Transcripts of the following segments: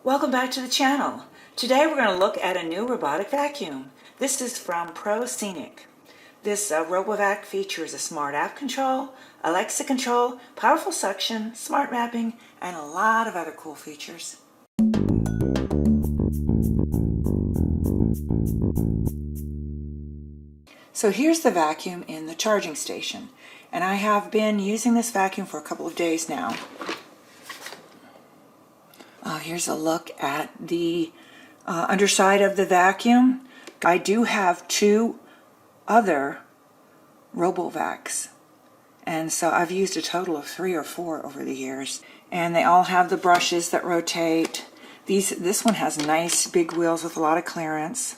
Welcome back to the channel. Today we're going to look at a new robotic vacuum. This is from Proscenic. This RoboVac features a smart app control, Alexa control, powerful suction, smart mapping, and a lot of other cool features. So here's the vacuum in the charging station, and I have been using this vacuum for a couple of days now. Here's a look at the underside of the vacuum. I do have two other RoboVacs, and so I've used a total of 3 or 4 over the years, and they all have the brushes that rotate. This one has nice big wheels with a lot of clearance.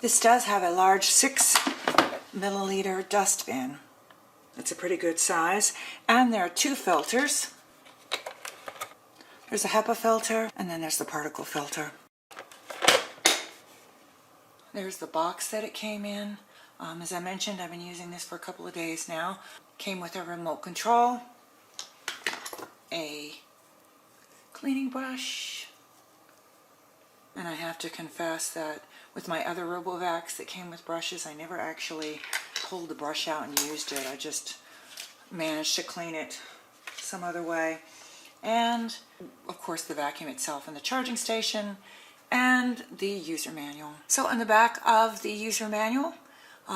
This does have a large 6 milliliter dust bin. It's a pretty good size, and there are 2 filters. There's a HEPA filter, and then there's the particle filter. There's the box that it came in. As I mentioned, I've been using this for a couple of days now. Came with a remote control, a cleaning brush, and I have to confess that with my other RoboVacs that came with brushes, I never actually pulled the brush out and used it. I just managed to clean it some other way. And of course the vacuum itself and the charging station and the user manual. So in the back of the user manual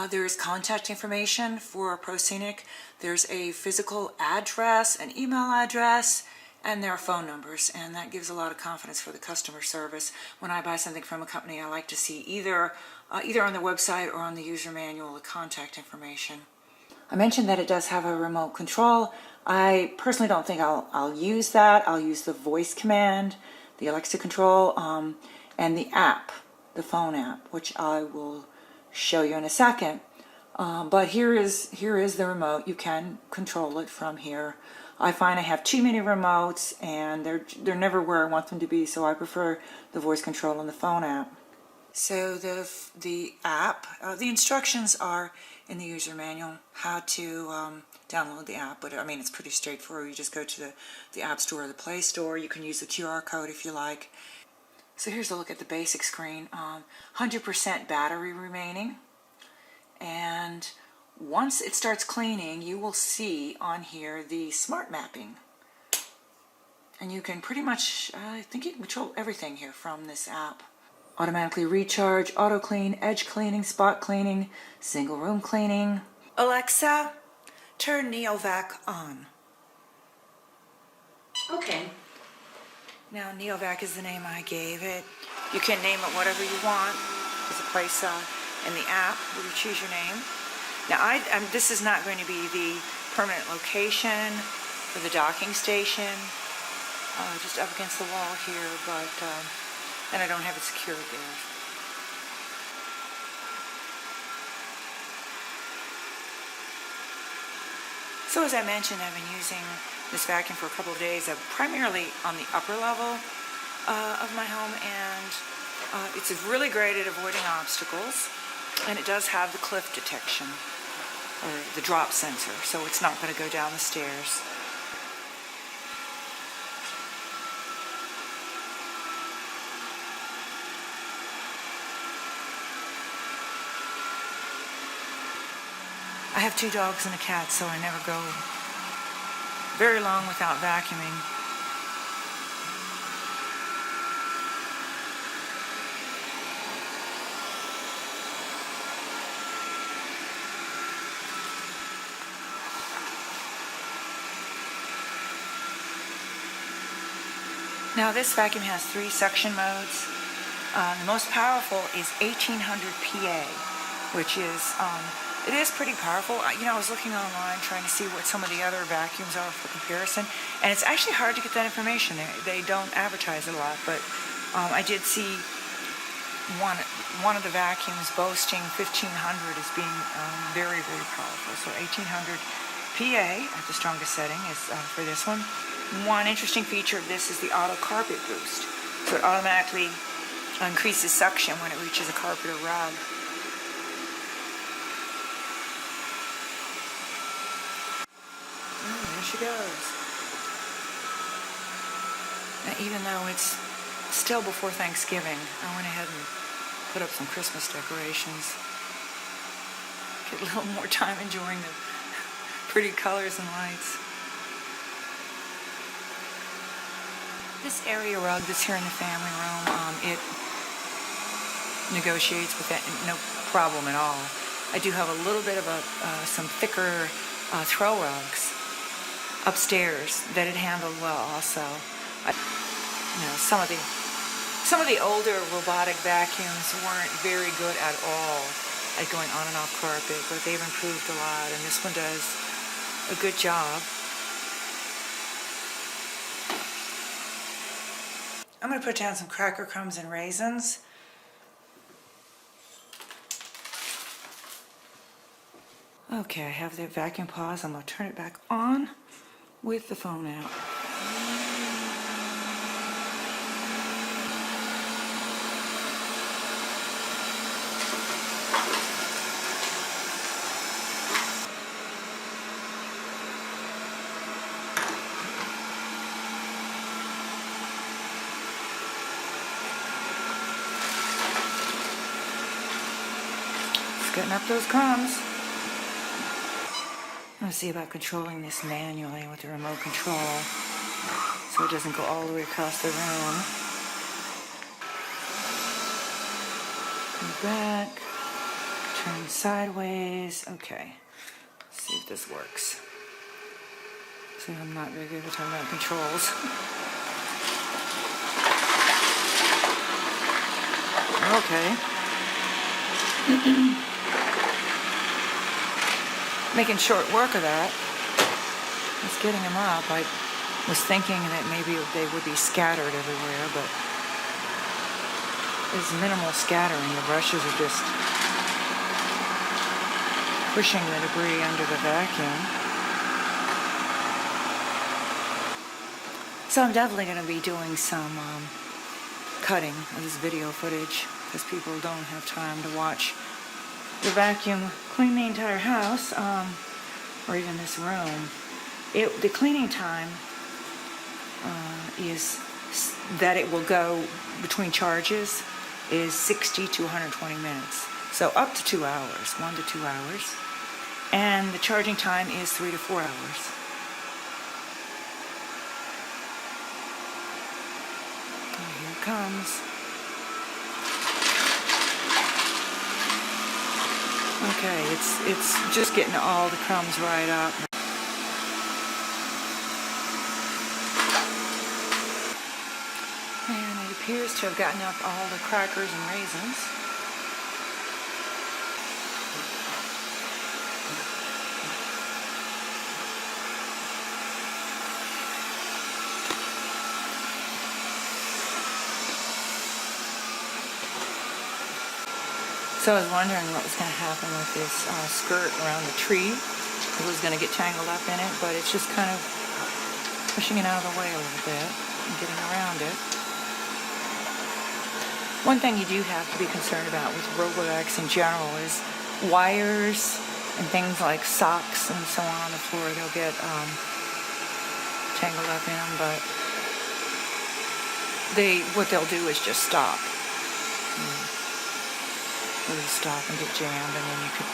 there is contact information for Proscenic. There's a physical address, an email address, and there are phone numbers, and that gives a lot of confidence for the customer service. When I buy something from a company, I like to see either on the website or on the user manual the contact information. I mentioned that it does have a remote control. I personally don't think I'll use that. I'll use the voice command, the Alexa control, and the app, the phone app, which I will show you in a second. But here is the remote. You can control it from here. I find I have too many remotes, and they're never where I want them to be, so I prefer the voice control and the phone app. So the app, the instructions are in the user manual how to download the app, but I mean it's pretty straightforward. You just go to the App Store or the Play Store. You can use the QR code if you like. So here's a look at the basic screen. 100% battery remaining, and once it starts cleaning, you will see on here the smart mapping, and you can pretty much, I think you can control everything here from this app. Automatically recharge, auto clean, edge cleaning, spot cleaning, single room cleaning. Alexa, turn NeoVac on. Okay. Now NeoVac is the name I gave it. You can name it whatever you want. There's a place in the app where you choose your name. Now this is not going to be the permanent location for the docking station. Just up against the wall here, but and I don't have it secured there. So as I mentioned, I've been using this vacuum for a couple of days, primarily on the upper level of my home, and it's really great at avoiding obstacles, and it does have the cliff detection, or the drop sensor, so it's not going to go down the stairs. I have 2 dogs and a cat, so I never go very long without vacuuming. Now this vacuum has 3 suction modes. The most powerful is 1800 PA, which is it is pretty powerful. I was looking online trying to see what some of the other vacuums are for comparison, and it's actually hard to get that information. They don't advertise it a lot, but I did see one of the vacuums boasting 1500 as being very, very powerful. So 1800 PA at the strongest setting is for this one. One interesting feature of this is the auto carpet boost. So it automatically increases suction when it reaches a carpet or rug. There she goes. Now, even though it's still before Thanksgiving. I went ahead and put up some Christmas decorations. Get a little more time enjoying the pretty colors and lights. This area rug that's here in the family room, it negotiates with that, no problem at all. I do have a little bit of some thicker throw rugs upstairs that it handled well also. Some of the older robotic vacuums weren't very good at all at going on and off carpet, but they've improved a lot, and this one does a good job. I'm going to put down some cracker crumbs and raisins. Okay, I have the vacuum pause. I'm going to turn it back on with the phone out. It's getting up those crumbs. I'm going to see about controlling this manually with the remote control so it doesn't go all the way across the room. Go back, turn sideways. Okay, let's see if this works. See, I'm not very good at remote controls. Okay. Making short work of that. It's getting them up. I was thinking that maybe they would be scattered everywhere, but there's minimal scattering. The brushes are just pushing the debris under the vacuum. So I'm definitely going to be doing some cutting of this video footage because people don't have time to watch the vacuum clean the entire house, or even this room. The cleaning time is that it will go between charges is 60 to 120 minutes. So up to 2 hours, 1 to 2 hours. And the charging time is 3 to 4 hours. And here it comes. Okay, it's just getting all the crumbs right up. And it appears to have gotten up all the crackers and raisins. So I was wondering what was going to happen with this skirt around the tree. It was going to get tangled up in it, but it's just kind of pushing it out of the way a little bit and getting around it. One thing you do have to be concerned about with robovacs in general is wires and things like socks and so on the floor. They'll get tangled up in them, but what they'll do is just stop. Really stop and get jammed, and then you could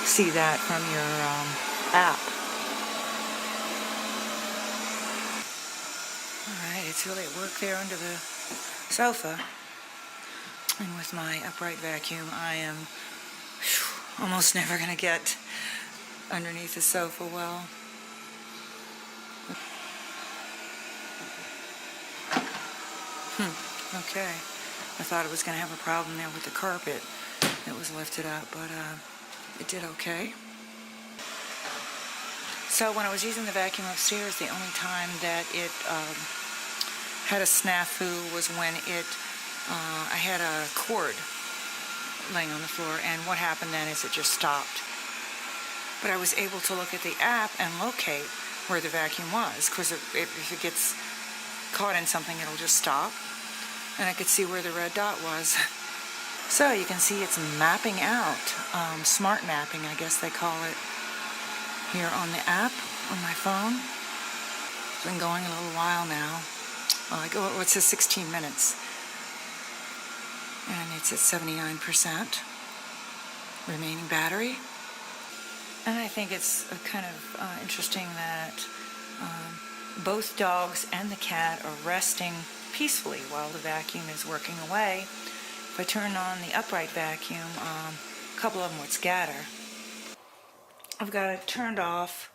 see that from your app. Alright, it's really at work there under the sofa. And with my upright vacuum, I am almost never going to get underneath the sofa well. Okay. I thought it was going to have a problem there with the carpet that was lifted up, but it did okay. So when I was using the vacuum upstairs, the only time that it had a snafu was when I had a cord laying on the floor, and what happened then is it just stopped. But I was able to look at the app and locate where the vacuum was, because if it gets caught in something, it'll just stop. And I could see where the red dot was. So you can see it's mapping out, smart mapping, I guess they call it, here on the app on my phone. It's been going a little while now. well, it says 16 minutes. And it's at 79% remaining battery. And I think it's kind of interesting that both dogs and the cat are resting peacefully while the vacuum is working away. If I turn on the upright vacuum, a couple of them would scatter. I've got it turned off,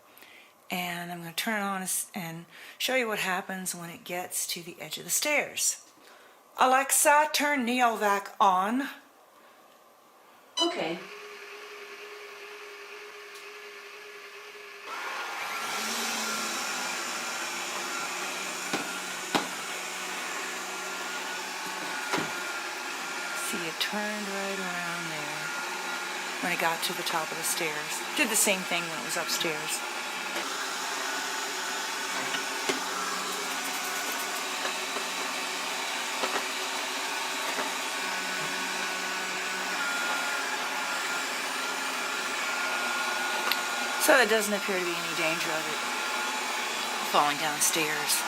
and I'm going to turn it on and show you what happens when it gets to the edge of the stairs. Alexa, turn NeoVac on. Okay. See, it turned right around there when it got to the top of the stairs. Did the same thing when it was upstairs. So there doesn't appear to be any danger of it falling downstairs.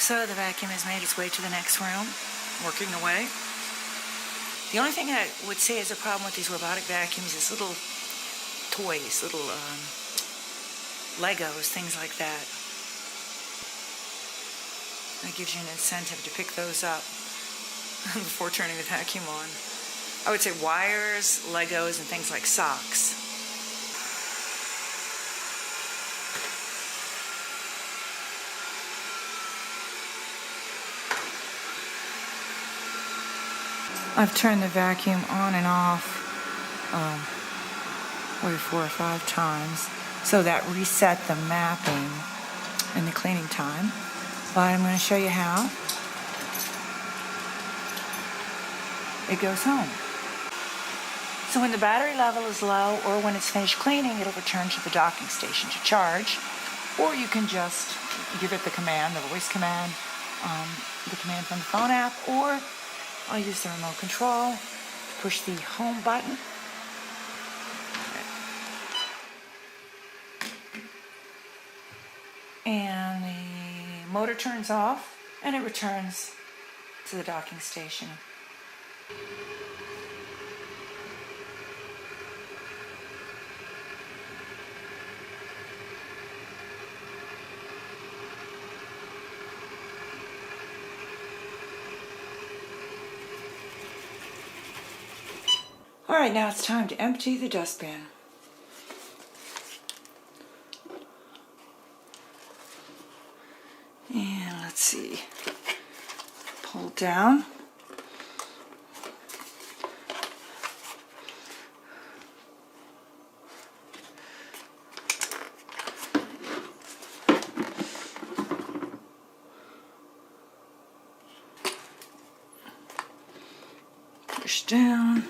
So the vacuum has made its way to the next room, working away. The only thing I would say is a problem with these robotic vacuums is little toys, little Legos, things like that. That gives you an incentive to pick those up before turning the vacuum on. I would say wires, Legos, and things like socks. I've turned the vacuum on and off maybe 4 or 5 times, so that reset the mapping and the cleaning time. But I'm going to show you how it goes home. So when the battery level is low or when it's finished cleaning, it'll return to the docking station to charge, or you can just give it the command, the voice command, the command from the phone app, or I'll use the remote control to push the home button. And the motor turns off and it returns to the docking station. All right, now it's time to empty the dustbin. And let's see, pull down. Push down.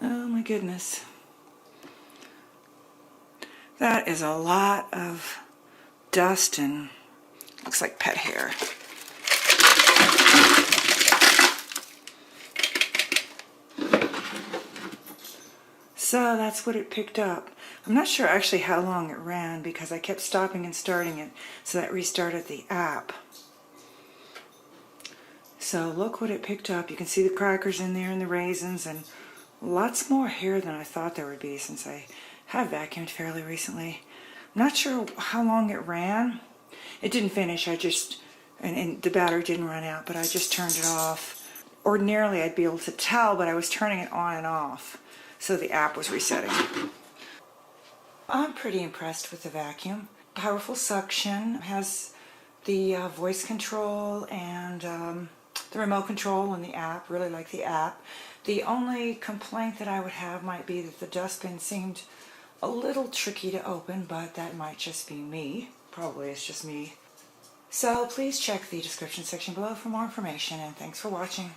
Oh my goodness. That is a lot of dust and looks like pet hair. So that's what it picked up. I'm not sure actually how long it ran because I kept stopping and starting it, so that restarted the app. So look what it picked up. You can see the crackers in there and the raisins and lots more hair than I thought there would be since I have vacuumed fairly recently. I'm not sure how long it ran. It didn't finish. And the battery didn't run out, but I just turned it off. Ordinarily I'd be able to tell, but I was turning it on and off, so the app was resetting. I'm pretty impressed with the vacuum. Powerful suction, has the voice control and the remote control and the app. Really like the app. The only complaint that I would have might be that the dustbin seemed a little tricky to open, but that might just be me. Probably it's just me. So please check the description section below for more information, and thanks for watching.